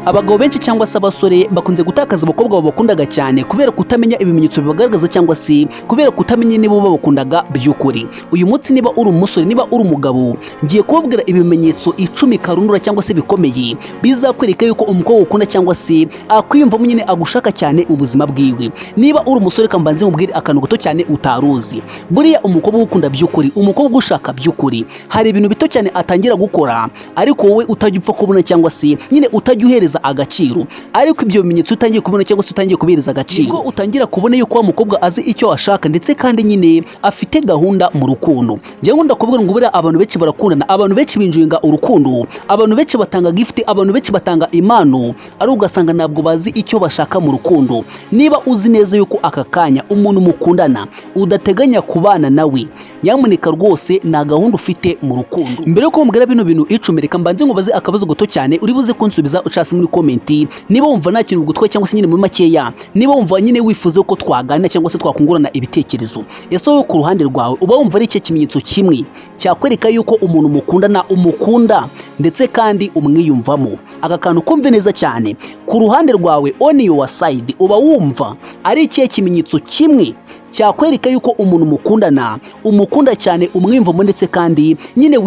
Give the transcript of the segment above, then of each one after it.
Abagabo benshi cyangwa se abasore bakunze gutakaza abakobwa babakundaga cyane kubera kutamenya ibimenyetso bibagaragaza cyangwa se kubera kutamenya niba babakundaga by'ukuri. Uyu munsi niba uri umusore, niba uri umugabo, ngiye kubabwira ibimenyetso 10 karundura cyangwa se bikomeye bizakwereka yuko umukobwa ukunda cyangwa se akwiyumvamo nyine agushaka cyane ubuzima bwiwe. Niba uri umusore kambanze mubwire akantu gato cyane utaruzi. Buriya umukobwa ukunda by'ukuri, umukobwa ushaka by'ukuri, hari ibintu bito cyane atangira gukora ariko wowe utajya upfa kubona cyangwa se nyine utajya uhereza agaciro. Ariko ibyo bimenyetso utangiye kubona cyangwa se utangiye kubereza agaciro, nibwo utangira kubona yuko wa mukobwa azi icyo ashaka ndetse kandi nyine afite gahunda mu rukundo. Njyewe ndakubwira ngo buriya abantu benshi barakundana, abantu benshi binjuyinga urukundo, abantu benshi batanga gift, abantu benshi batanga impano, ari ugasanga ntabwo bazi icyo bashaka mu rukundo. Niba uzi neza yuko aka kanya umuntu mukundana udateganya kubana nawe, nyamuneka rwose na gahunda ufite mu rukundo. Mbere yo kumbwira bino bintu 10 reka mbanze ngubaze akabazo gato cyane uri buze kunsubiza ucase muri comment. Niba wumva nta kintu gutwaye cyangwa se nyine muri makeya, niba wumva nyine wifuza ko twaganira cyangwa se twakungurana ibitekerezo, ese wowe ku ruhande rwawe uba wumva ari iki kimenyetso kimwe cyakwereka yuko umuntu mukundana umukunda ndetse kandi umwiyumvamo? Aka kantu kumve neza cyane ku ruhande rwawe, on your side, uba wumva ari iki kimenyetso kimwe cyakwereka yuko umuntu mukundana umukunda cyane umwiyumvamo ndetse kandi nyine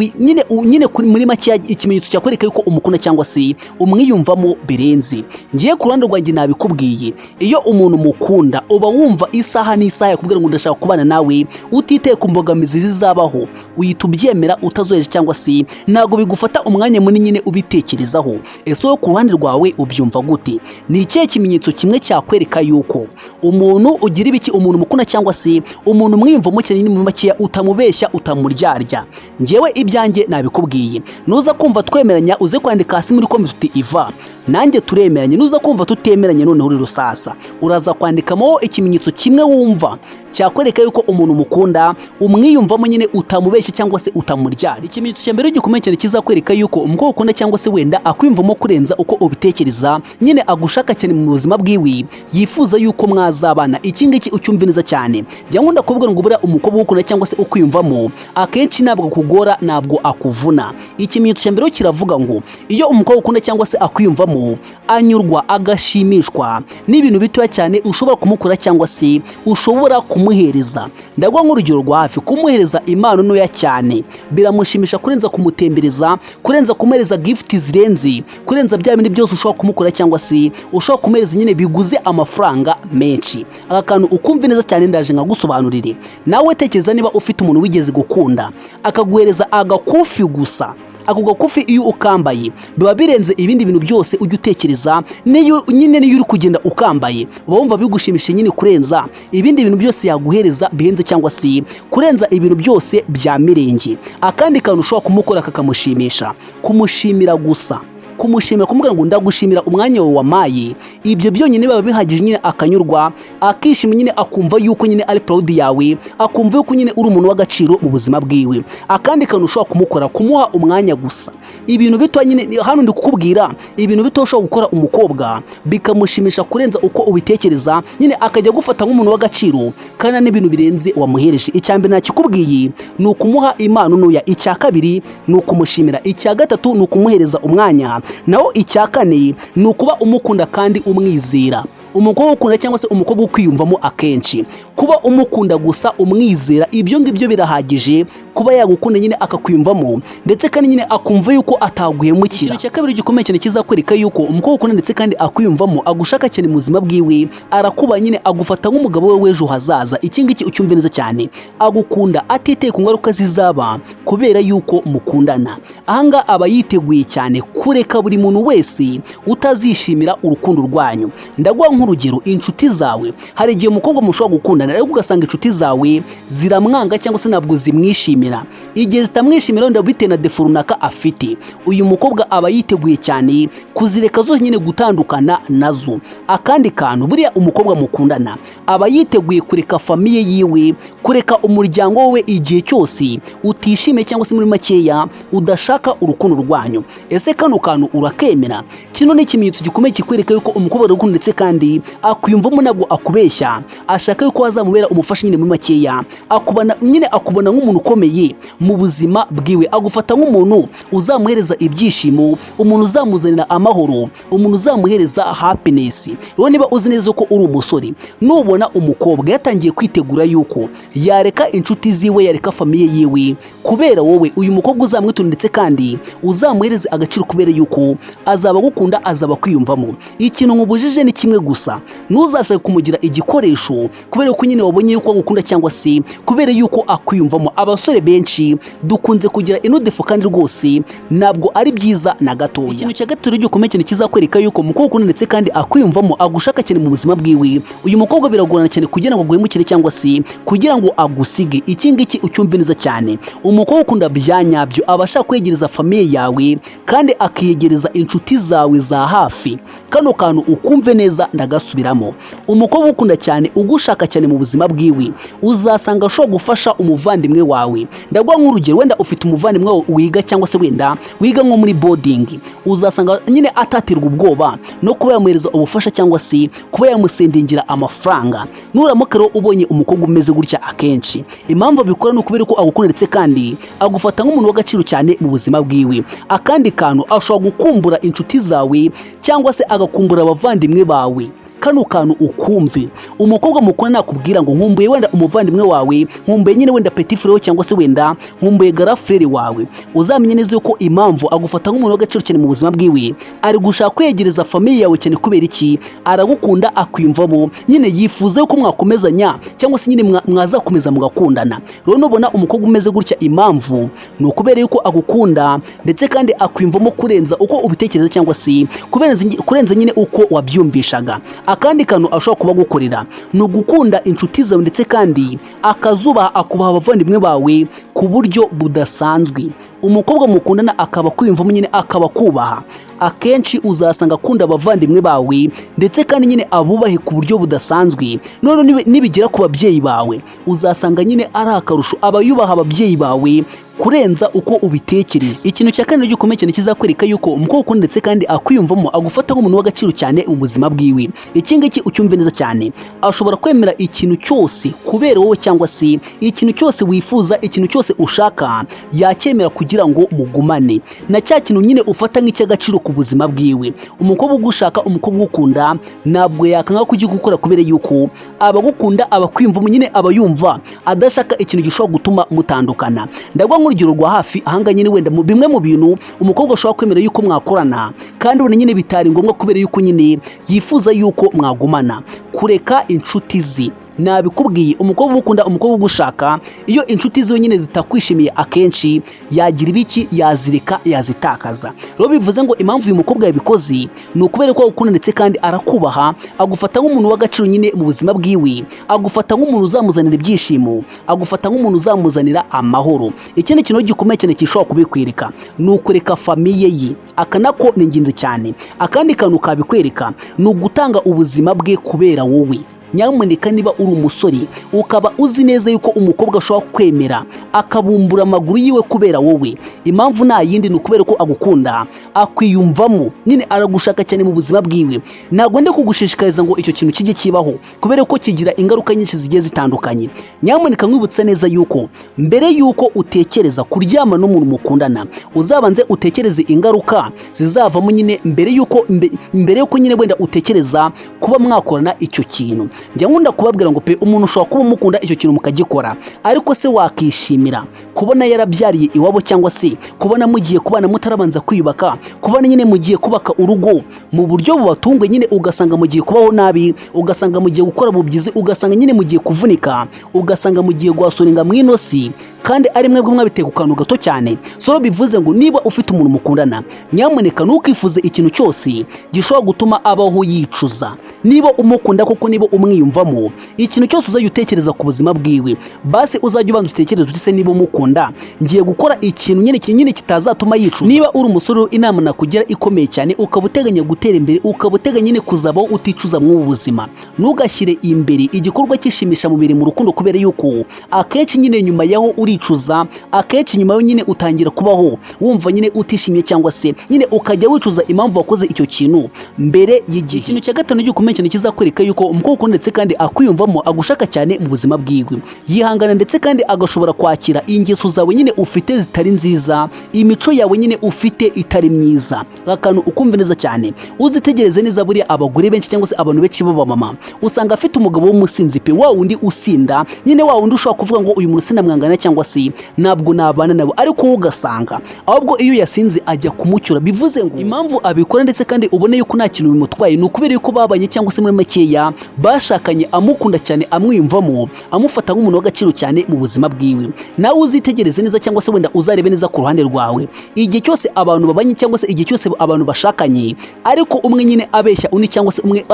muri makeya ikimenyetso cyakwereka yuko umukunda cyangwa se umwiyumvamo birenze. Ngiye ku ruhande rwanjye nabikubwiye, iyo umuntu mukunda uba wumva isaha n'isaha yakubwira ngo ndashaka kubana nawe utiteye ku mbogamizi zizabaho, uhita ubyemera utazoheje cyangwa se ntabwo bigufata umwanya munini nyine ubitekerezaho. Ese wowe ku ruhande rwawe ubyumva gute? Ni ikihe kimenyetso kimwe cyakwereka yuko umuntu ugira ibiki, umuntu mukunda cyangwa se umuntu umwiyumvamo cyane mu makeya, utamubeshya utamuryarya? Ngewe ibyanjye nabikubwiye, nuza kumva twemeranya uze kwandika hasi muri comment uti Iva nanjye turemeranye. Nuza kumva tutemeranye noneho uri rusasa uraza kwandikamo ikimenyetso kimwe wumva cyakwereka yuko umuntu mukunda umwiyumvamo nyine utamubeshya cyangwa se utamuryarya. Ikimenyetso cya mbere gikomeye cyane kizakwereka yuko umukobwa ukunda cyangwa se wenda akwiyumvamo kurenza uko ubitekereza, nyine agushaka cyane mu buzima bwiwe, yifuza yuko mwazabana. Iki ngiki ucyumve neza cyane. Njya nkunda kuvuga ngo buriya umukobwa ukunda cyangwa se ukwiyumvamo akenshi ntabwo akugora, ntabwo akuvuna. Ikimenyetso cya mbere kiravuga ngo iyo umukobwa ukunda cyangwa se akwiyumvamo anyurwa, agashimishwa n'ibintu bitoya cyane ushobora kumukora cyangwa se ushobora kumuhereza. Ndagwa nk'urugero rwa hafi, kumuhereza impano ntoya cyane biramushimisha kurenza kumutembereza, kurenza kumuhereza gift zirenze, kurenza bya bindi byose ushobora kumukora cyangwa se ushobora kumuhereza nyine biguze amafaranga menshi. Aka kantu ukumve neza cyane ndaje nkagusobanurire. Nawe tekereza niba ufite umuntu wigeze gukunda akaguhereza agakufi gusa, ako gakufi iyo ukambaye biba birenze ibindi bintu byose ujya utekereza. Niyo uri kugenda ukambaye uba wumva bigushimisha nyine kurenza ibindi bintu byose yaguhereza bihenze cyangwa se kurenza ibintu byose bya mirenge. Akandi kantu ushobora kumukora kakamushimisha, kumushimira gusa, kumushimira, kumubwira ngo ndagushimira umwanya wawe wamaye. Ibyo byonyine biba bihagije nyine akanyurwa, akishima nyine akumva yuko nyine ari proud yawe, akumva yuko nyine uri umuntu w'agaciro mu buzima bwiwe. Akandi kantu ushobora kumukora, kumuha umwanya gusa. Ibintu bito nyine hano ndi kukubwira ibintu bito ushobora gukora umukobwa bikamushimisha kurenza uko ubitekereza, nyine akajya gufata nk'umuntu w'agaciro kandi n'ibintu birenze wamuhereje. Icyambere nakikubwiye ni ukumuha impano ntoya, icya kabiri ni ukumushimira, icya gatatu ni ukumuhereza umwanya, naho icya kane ni ukuba umukunda kandi umwizera. Umukobwa ukunda cyangwa se umukobwa ukwiyumvamo akenshi kuba umukunda gusa umwizera, ibyo ngibyo birahagije kuba yagukunda nyine akakwiyumvamo ndetse kandi nyine akumva yuko ataguhemukira. Ikintu cya kabiri gikomeye cyane kizakwereka yuko umukobwa ukunda ndetse kandi akwiyumvamo agushaka cyane mu buzima bwiwe, arakuba nyine agufata nk'umugabo we w'ejo hazaza. Iki ngiki ucyumve neza cyane, agukunda atiteye ku ngaruka zizaba kubera yuko mukundana. Ahanga aba yiteguye cyane kureka buri muntu wese utazishimira urukundo rwanyu. Ndagwa nk'urugero, inshuti zawe, hari igihe umukobwa mushobora gukundana ariko ugasanga inshuti zawe ziramwanga cyangwa se ntabwo zimwishimira. Igihe zitamwishimira wenda bitewe na defo runaka afite, uyu mukobwa aba yiteguye cyane kuzireka zose nyine gutandukana nazo. Akandi kantu, buriya umukobwa mukundana aba yiteguye kureka famiye yiwe, kureka umuryango we igihe cyose utishimiye cyangwa se muri makeya udashaka urukundo rwanyu. Ese kano kantu urakemera? Kino ni ikimenyetso gikomeye kikwereka yuko umukobwa aragukunda ndetse kandi kandi akwiyumvamo nabwo akubeshya, ashaka yuko wazamubera umufasha nyine muri makeya, akubona nk'umuntu ukomeye mu buzima bwiwe, agufata nk'umuntu uzamuhereza ibyishimo, umuntu uzamuzanira amahoro, umuntu uzamuhereza happiness. Rero niba uzi neza ko uri umusore, nubona umukobwa yatangiye kwitegura yuko yareka inshuti ziwe, yareka famiye yiwe kubera wowe, uyu mukobwa uzamwitura ndetse kandi uzamuhereza agaciro kubera yuko azaba gukunda, azaba kwiyumvamo. Ikintu nkubujije ni kimwe gusa, ntuzashake kumugira igikoresho kubera ko nyine wabonye yuko agukunda cyangwa se kubera yuko akwiyumvamo. Abasore benshi dukunze kugira ino defo kandi rwose ntabwo ari byiza na gatoya. Ikintu cya gatatu gikomeye cyane kizakwereka yuko umukobwa ukunda ndetse kandi akwiyumvamo, agushaka cyane mu buzima bwiwe, uyu mukobwa biragorana cyane kugira ngo aguhemukire cyangwa se kugira ngo agusige. Iki ngiki ucyumve neza cyane, umukobwa ukunda bya nyabyo aba ashaka kwegereza famiye yawe kandi akiyegereza inshuti zawe za hafi. Kano kantu ukumve neza ndagasubiramo, umukobwa ukunda cyane ugushaka cyane mu buzima bwiwe uzasanga ashobora gufasha umuvandimwe wawe. Ndaguha nk'urugero, wenda ufite umuvandimwe wawe wiga cyangwa se wenda wiga nko muri boarding, uzasanga nyine atatirwa ubwoba no kuba yamuhereza ubufasha cyangwa se kuba yamusendingira amafaranga. Nuramuka rero ubonye umukobwa umeze gutya, akenshi impamvu abikora ni ukubera ko agukunda ndetse kandi agufata nk'umuntu w'agaciro cyane mu buzima bwiwe. Akandi kantu, ashobora gukumbura inshuti zawe cyangwa se agakumbura abavandimwe bawe. Kano kantu ukumve, umukobwa mukuru nakubwira ngo nkumbuye wenda umuvandimwe wawe, nkumbuye nyine wenda petit frère cyangwa se wenda nkumbuye grand frère wawe, uzamenye neza yuko impamvu agufata nk'umuntu w'agaciro cyane mu buzima bwiwe, ari gushaka kwegereza famiye yawe cyane kubera iki, aragukunda, akwiyumvamo, nyine yifuza yuko mwakomezanya cyangwa se nyine mwazakomeza mugakundana. Rero nubona umukobwa umeze gutya, impamvu ni ukubera yuko agukunda ndetse kandi akwiyumvamo kurenza uko ubitekereza cyangwa se kurenza nyine uko wabyumvishaga. Akandi kantu ashobora kuba gukorera ni ugukunda inshuti zawe ndetse kandi akazubaha, akubaha abavandimwe bawe ku buryo budasanzwe. Umukobwa mukundana akaba kwiyumvamo nyine akaba kubaha, akenshi uzasanga akunda abavandimwe bawe ndetse kandi nyine abubahe ku buryo budasanzwe. None nibigera ku babyeyi bawe, uzasanga nyine ari akarusho, aba yubaha ababyeyi bawe kurenza uko ubitekereza. Ikintu cya kane gikomeye cyane kizakwereka yuko umukobwa ukunda ndetse kandi akwiyumvamo, agufata nk'umuntu w'agaciro cyane mu buzima bwiwe. Iki ngiki ucyumve neza cyane, ashobora kwemera ikintu cyose kubera wowe cyangwa se ikintu cyose wifuza, ikintu cyose ushaka yacyemera kugira ngo mugumane. Na cya kintu nyine ufata nk'icy'agaciro ku buzima bwiwe, umukobwa ugushaka, umukobwa ugukunda ntabwo yakanga kugikora kubera yuko abagukunda, abakwiyumvamo, nyine aba yumva adashaka ikintu gishobora gutuma mutandukana. Ndagwa nk'urugero rwa hafi ahanga nyine wenda mu bimwe mu bintu umukobwa ashobora kwemera yuko mwakorana kandi wenda nyine bitari ngombwa kubera yuko nyine yifuza yuko mwagumana. Kureka inshuti ze, nabikubwiye, umukobwa ukunda, umukobwa ugushaka, iyo inshuti ziwe nyine zitakwishimiye, akenshi yagira ibiki, yazireka, yazitakaza. Rero bivuze ngo impamvu uyu mukobwa yabikoze ni ukubera ko agukunda ndetse kandi arakubaha, agufata nk'umuntu w'agaciro nyine mu buzima bwiwe, agufata nk'umuntu uzamuzanira ibyishimo, agufata nk'umuntu uzamuzanira amahoro. Ikindi kintu gikomeye cyane gishobora kubikwereka ni ukureka famiye ye, akanako ni ingenzi cyane. Akandi kantu kabikwereka ni ugutanga ubuzima bwe kubera wowe. Nyamuneka niba uri umusore ukaba uzi neza yuko umukobwa ashobora kwemera akabumbura amaguru yiwe kubera wowe, impamvu nta yindi ni ukubera ko agukunda, akwiyumvamo, nyine aragushaka cyane mu buzima bwiwe. Ntabwo ndi kugushishikariza ngo icyo kintu kijye kibaho kubera ko kigira ingaruka nyinshi zigiye zitandukanye. Nyamuneka nkwibutsa neza yuko mbere yuko utekereza kuryama n'umuntu mukundana, uzabanze utekereze ingaruka zizavamo nyine mbere yuko nyine wenda utekereza kuba mwakorana icyo kintu. Njya nkunda kubabwira ngo pe, umuntu ushobora kuba mukunda icyo kintu mukagikora, ariko se wakishimira kubona yarabyariye iwabo cyangwa se kubona mugiye kubana mutarabanza kwiyubaka, kubona nyine mugiye kubaka urugo mu buryo bubatungwe, nyine ugasanga mugiye kubaho nabi, ugasanga mugiye gukora bubyizi, ugasanga nyine mugiye kuvunika, ugasanga mugiye guhasoringa mwinosi kandi ari mwebwe mwabiteye ku kantu gato cyane. So bivuze ngo niba ufite umuntu mukundana, nyamuneka ntukifuze ikintu cyose gishobora gutuma abaho yicuza. Niba umukunda koko, niba umwiyumvamo, ikintu cyose uzajya utekereza ku buzima bwiwe, basi uzajya ubanza utekereza uti se niba umukunda ngiye gukora ikintu nyine kitazatuma yicuza. Niba uri umusore, inama nakugira ikomeye cyane, ukaba uteganya gutera imbere, ukaba uteganya nyine kuzabaho uticuza mu buzima, ntugashyire imbere igikorwa cyishimisha mubiri mu rukundo, kubera yuko akenshi nyine nyuma yaho uricuza, akenshi nyuma yo nyine utangira kubaho wumva nyine utishimye cyangwa se nyine ukajya wicuza impamvu wakoze icyo kintu mbere y'igihe. Ikintu cya gatanu gikomeye cyane kizakwereka yuko umukobwa ukunda ndetse kandi akwiyumvamo agushaka cyane mu buzima bwiwe, yihangana ndetse kandi agashobora kwakira ingeso zawe nyine ufite zitari nziza, imico yawe nyine ufite itari myiza, akantu ukumva neza cyane. Uzitegereze neza buriya abagore benshi cyangwa se abantu benshi b'abamama usanga afite umugabo w'umusinzi pe, wa wundi usinda nyine, wa wundi ushobora kuvuga ngo uyu muntu sinamwangana cyangwa se ntabwo nabana nabo, ariko wowe ugasanga ahubwo iyo yasinze ajya kumucyura. Bivuze ngo impamvu abikora ndetse kandi ubone yuko nta kintu bimutwaye ni ukubera yuko babanye cyangwa se muri makeya bashakanye, amukunda cyane, amwiyumvamo, amufata nk'umuntu w'agaciro cyane mu buzima bwiwe. Nawe uzitegereze neza cyangwa se wenda uzarebe neza ku ruhande rwawe, igihe cyose abantu babanye cyangwa se igihe cyose abantu bashakanye ariko umwe nyine abeshya undi cyangwa se umwe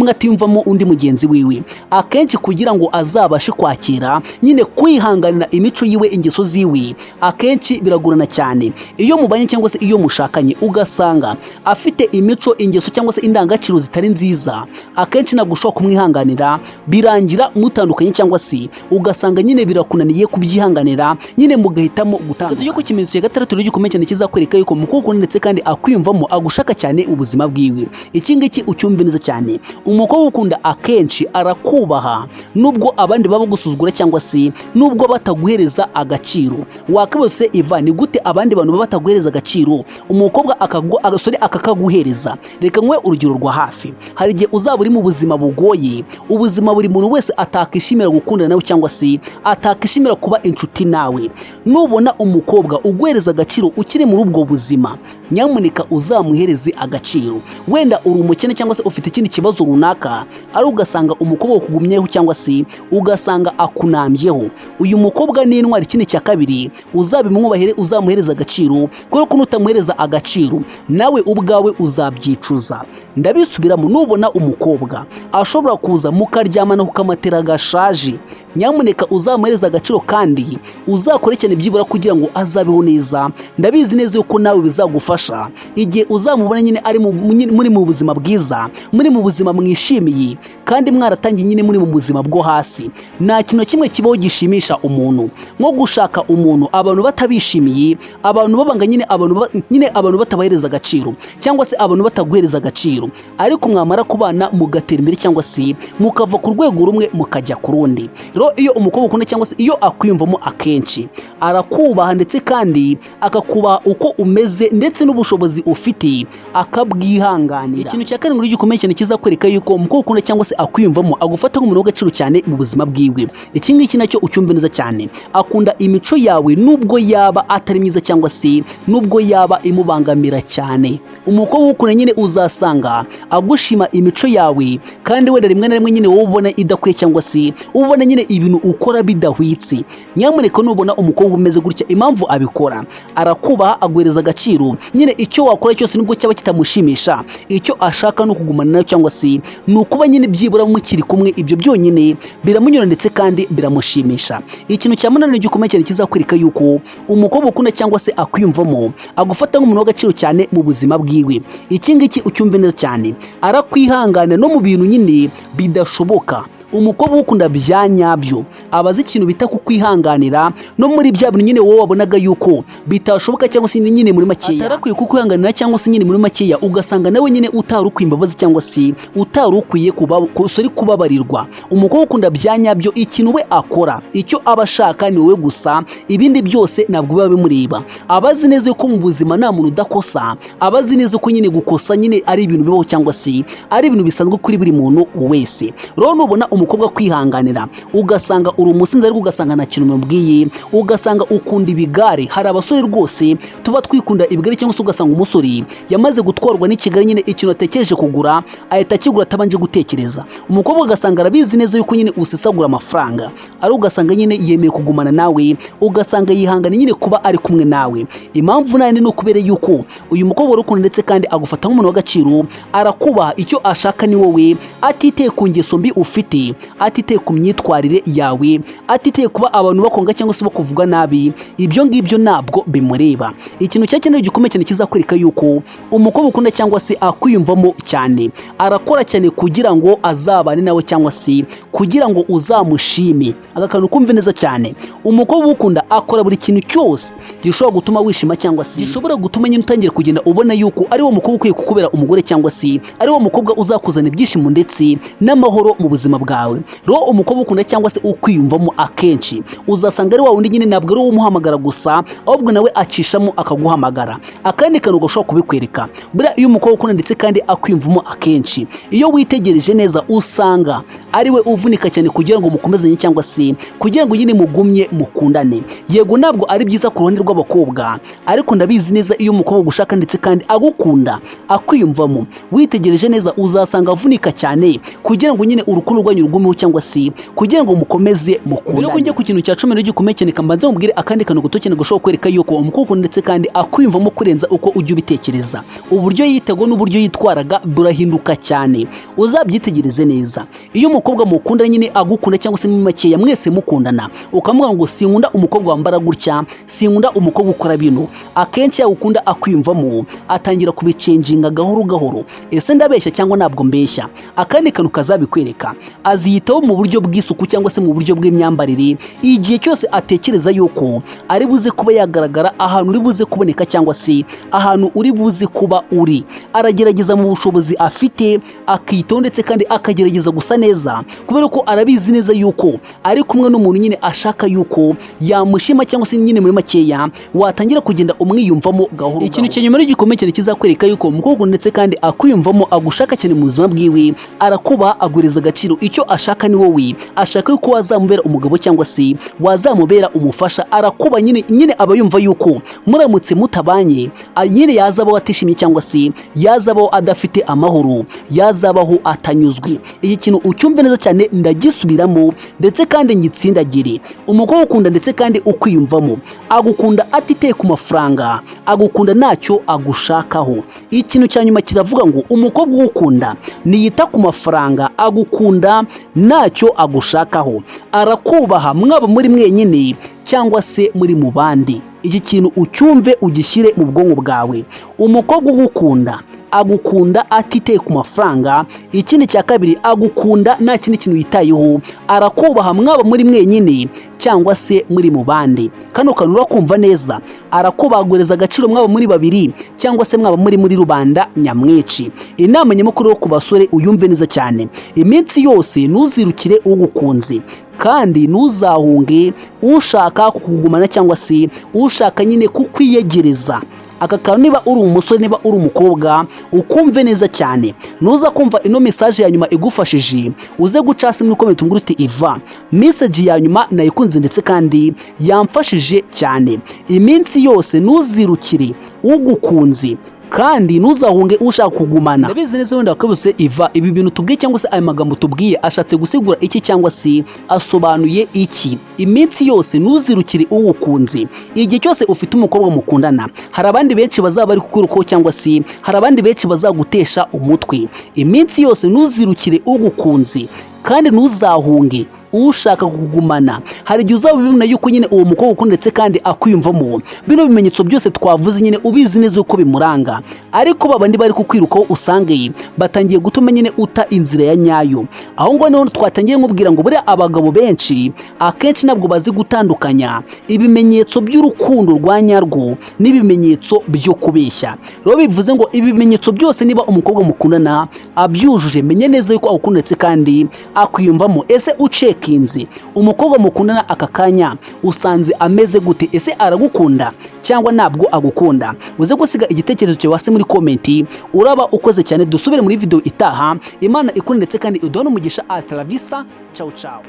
atiyumvamo undi mugenzi wiwe, akenshi kugira ngo azabashe kwakira nyine kwihanganira imico yiwe, ingeso ziwe, akenshi biragorana cyane. Iyo mubanye cyangwa se iyo mushakanye ugasanga afite imico, ingeso cyangwa se indangagaciro zitari nziza, akenshi ntabwo ushobora kumwihanganira, birangira mutandukanye cyangwa se ugasanga nyine birakunaniye kubyihanganira, nyine mugahitamo gutandukana. Tujye ku kimenyetso cya gatandatu gikomeye cyane kizakwereka yuko umukobwa ndetse kandi akwiyumvamo agushaka cyane ubuzima bwiwe. Iki ngiki ucyumve neza cyane, umukobwa ukunda akenshi arakubaha nubwo abandi baba gusuzugura cyangwa se nubwo bataguhereza agaciro. Wakabose Iva, ni gute abandi bantu baba bataguhereza agaciro umukobwa akakaguhereza? Reka nkwe urugero rwa hafi. Hari igihe uzaba uri mu buzima bugoye, ubuzima buri muntu wese atakishimira gukundana nawe cyangwa se atakishimira kuba inshuti nawe. Nubona umukobwa uguhereza agaciro ukiri muri ubwo buzima, nyamuneka uzamuhereze agaciro. Wenda uri umukene cyangwa se ufite ikindi kibazo runaka, ari ugasanga umukobwa ukugumyeho cyangwa se ugasanga akunambyeho, uyu mukobwa ni intwari. Ikindi cya kabiri, uzabimwubahire, uzamuhereza agaciro, kuko ko nutamuhereza agaciro nawe ubwawe uzabyicuza. Ndabisubiramo, nubona umukobwa ashobora kuza mukaryamana kukamatera gashaje, nyamuneka uzamuhereza agaciro kandi uzakore cyane byibura kugira ngo azabeho neza. Ndabizi neza yuko nawe bizagufasha igihe uzamubona nyine ari muri mu buzima bwiza, muri mu buzima mwishimiye kandi mwaratangiye nyine muri mu buzima bwo hasi. Nta kintu kimwe kibaho gishimisha umuntu nko gushaka umuntu abantu batabishimiye, abantu babanga nyine, abantu batabahereza agaciro cyangwa se abantu bataguhereza agaciro, ariko mwamara kubana mugatera imbere cyangwa se mukava ku rwego rumwe mukajya ku rundi. Iyo umukobwa ukunda cyangwa se iyo akwiyumvamo akenshi arakubaha ndetse kandi akakubaha uko umeze ndetse n'ubushobozi ufite akabwihanganira. Ikintu cya karindwi gikomeye cyane kizakwereka yuko umukobwa ukunda cyangwa se akwiyumvamo agufata nk'umuntu w'agaciro cyane mu buzima bwiwe. Iki ngiki nacyo ucyumve neza cyane, akunda imico yawe nubwo yaba atari myiza cyangwa se nubwo yaba imubangamira cyane. Umukobwa ukunda nyine uzasanga agushima imico yawe kandi wenda rimwe na rimwe nyine wowe ubona idakwiye cyangwa se ubona nyine ibintu ukora bidahwitse. Nyamuneka nubona umukobwa umeze gutya, impamvu abikora, arakubaha, aguhereza agaciro. Nyine icyo wakora cyose nubwo cyaba kitamushimisha, icyo ashaka no kugumana nayo cyangwa se nukuba nyine byibura mukiri kumwe, ibyo byonyine biramunyura ndetse kandi biramushimisha. Ikintu cya munani gikomeye cyane kizakwereka yuko umukobwa ukunda cyangwa se akwiyumvamo agufata nk'umuntu w'agaciro cyane mu buzima bwiwe. Iki ngiki ucyumve neza cyane, arakwihangana no mu bintu nyine bidashoboka. Umukobwa ukunda bya nyabyo abazi ikintu bita kukwihanganira no muri bya bintu nyine wowe wabonaga yuko bitashoboka cyangwa se nyine muri makeya atarakwiye kukwihanganira cyangwa se nyine muri makeya, ugasanga nawe nyine utarukuye imbabazi cyangwa se utarukuye kubabarirwa. Umukobwa ukunda bya nyabyo, ikintu we akora, icyo aba ashaka ni wowe gusa, ibindi byose ntabwo biba bimureba. Abazi neza ko mu buzima nta muntu udakosa, abazi neza ko nyine gukosa nyine ari ibintu bibaho cyangwa se ari ibintu bisanzwe kuri buri muntu wese. Rero nubona umukobwa kwihanganira ugasanga uri umusinzi ariko ugasanga nta kintu mubwiye, ugasanga ukunda ibigare. Hari abasore rwose tuba twikunda ibigare cyangwa se ugasanga umusore yamaze gutwarwa n'ikigare, nyine ikintu atekereje kugura ahita akigura atabanje gutekereza. Umukobwa ugasanga arabizi neza yuko nyine usesagura amafaranga, ari ugasanga nyine yemeye kugumana nawe, ugasanga yihangana nyine kuba ari kumwe nawe. Impamvu nani ni ukubera yuko uyu mukobwa urukunda ndetse kandi agufata nk'umuntu w'agaciro, arakubaha, icyo ashaka ni wowe, atiteye ku ngeso mbi ufite, atiteye ku myitwarire yawe bwiwe atiteye kuba abantu bakonga cyangwa se bakuvuga nabi, ibyo ngibyo ntabwo bimureba. Ikintu cyakeneye gikomeye cyane kizakwereka yuko umukobwa ukunda cyangwa se akwiyumvamo cyane arakora cyane kugira ngo azabane nawe cyangwa se kugira ngo uzamushime. Aka kantu kumve neza cyane, umukobwa ukunda akora buri kintu cyose gishobora gutuma wishima cyangwa se gishobora gutuma nyine utangira kugenda ubona yuko ari wo mukobwa ukwiye kukubera umugore cyangwa se ari wo mukobwa uzakuzana ibyishimo ndetse n'amahoro mu buzima bwawe. Rero umukobwa ukunda cyangwa se ukwiyumvamo akenshi uzasanga ari wa wundi nyine ntabwo ari wo umuhamagara gusa, ahubwo nawe acishamo akaguhamagara. Akandi kantu gashobora kubikwereka, buriya iyo umukobwa ukunda ndetse kandi akwiyumvamo akenshi, iyo witegereje neza usanga ari we uvunika cyane kugira ngo mukomezanye cyangwa se kugira ngo nyine mugumye mukundane. Yego ntabwo ari byiza ku ruhande rw'abakobwa, ariko ndabizi neza iyo umukobwa gushaka ndetse kandi agukunda akwiyumvamo, witegereje neza uzasanga avunika cyane kugira ngo nyine urukundo rwanyu rugumeho cyangwa se kugira ngo mukomeze mukundane. Rero njye ku kintu cya 10 gikomeye cyane kambanze mubwire akandi kantu gato cyane gashobora kwereka yuko umukobwa ndetse kandi akwiyumvamo kurenza uko ujya ubitekereza. Uburyo yitego n'uburyo yitwaraga burahinduka cyane, uzabyitegereze neza. Iyo umukobwa mukunda nyine agukunda cyangwa se muri makeya mwese mukundana, ukamubwira ngo sinkunda umukobwa wambara gutya, sinkunda umukobwa ukora bino, akenshi yagukunda akwiyumvamo atangira kubicenjinga gahoro gahoro. Ese ndabeshya cyangwa ntabwo mbeshya? Akandi kantu kazabikwereka, aziyitaho mu buryo bw'isuku cyangwa se mu buryo bw'imyambarire, igihe cyose atekereza yuko ari buze kuba yagaragara ahantu uri buze kuboneka cyangwa se ahantu uri buze kuba uri. Aragerageza mu bushobozi afite akiyitaho ndetse kandi akagerageza gusa neza, kubera ko arabizi neza yuko ari kumwe n'umuntu nyine ashaka yuko yamushima cyangwa se nyine muri makeya watangira kugenda umwiyumvamo gahoro. Ikintu cya nyuma gikomeye cyane kizakwereka yuko umukobwa ndetse kandi akwiyumvamo agushaka cyane mu buzima bwiwe, arakuba agureza agaciro. Icyo ashaka ni wowe, ashaka yuko wazamubera umugabo cyangwa se wazamubera umufasha. Arakuba nyine aba yumva yuko muramutse mutabanye nyine yazabaho atishimye cyangwa se yazabaho adafite amahoro, yazabaho atanyuzwe. Iki kintu ucyumve neza cyane, ndagisubiramo ndetse kandi ngitsindagire. Umukobwa ukunda ndetse kandi ukwiyumvamo agukunda atiteye ku mafaranga, agukunda ntacyo agushakaho. Ikintu cya nyuma kiravuga ngo umukobwa ugukunda niyita ku mafaranga, agukunda ntacyo agushakaho, arakubaha mwaba muri mwenyine cyangwa se muri mu bandi. Iki kintu ucyumve ugishyire mu bwonko bwawe. Umukobwa ugukunda agukunda atiteye ku mafaranga. Ikindi cya kabiri, agukunda nta kindi kintu yitayeho, arakubaha mwaba muri mwenyine cyangwa se muri mu bandi. Kano kantu urakumva neza, arakubagureza agaciro mwaba muri babiri cyangwa se mwaba muri rubanda nyamwinshi. Inama nyamukuru yo ku basore uyumve neza cyane, iminsi yose ntuzirukire ugukunze kandi ntuzahunge ushaka kukugumana cyangwa se ushaka nyine kukwiyegereza. Aka kantu niba uri umusore niba uri umukobwa ukumve neza cyane, nuza kumva ino message ya nyuma igufashije uze guca hasi muri comment nguru uti Iva, message ya nyuma nayikunze ndetse kandi yamfashije cyane. Iminsi yose ntuzirukire ugukunze kandi ntuzahunge ushaka kugumana. Ndabizi neza wenda wakabuse Iva, ibi bintu tubwiye cyangwa se aya magambo tubwiye ashatse gusigura iki cyangwa se asobanuye iki? Iminsi yose ntuzirukire ugukunze. Igihe cyose ufite umukobwa mukundana, hari abandi benshi bazaba bari kukurukaho cyangwa se hari abandi benshi bazagutesha umutwe. Iminsi yose ntuzirukire ugukunze kandi ntuzahunge ushaka kugumana. Hari igihe uzaba ubibona yuko nyine uwo mukobwa ukunda ndetse kandi akwiyumvamo bino bimenyetso byose twavuze, nyine ubizi neza uko bimuranga, ariko babandi bari kukwirukaho usange batangiye gutuma nyine uta inzira ya nyayo. Aho ngo niho twatangiye nkubwira ngo buriya abagabo benshi akenshi ntabwo bazi gutandukanya ibimenyetso by'urukundo rwa nyarwo n'ibimenyetso byo kubeshya. Rero bivuze ngo ibimenyetso byose niba umukobwa mukundana abyujuje, menye neza yuko agukunda ndetse kandi akwiyumvamo. Ese ucekinze umukobwa mukundana aka kanya usanze ameze gute? Ese aragukunda cyangwa ntabwo agukunda? Uze gusiga igitekerezo cyawe hasi muri komenti. Uraba ukoze cyane, dusubire muri video itaha. Imana ikunde ndetse kandi uduhe umugisha. Ataravisa, ciao ciao.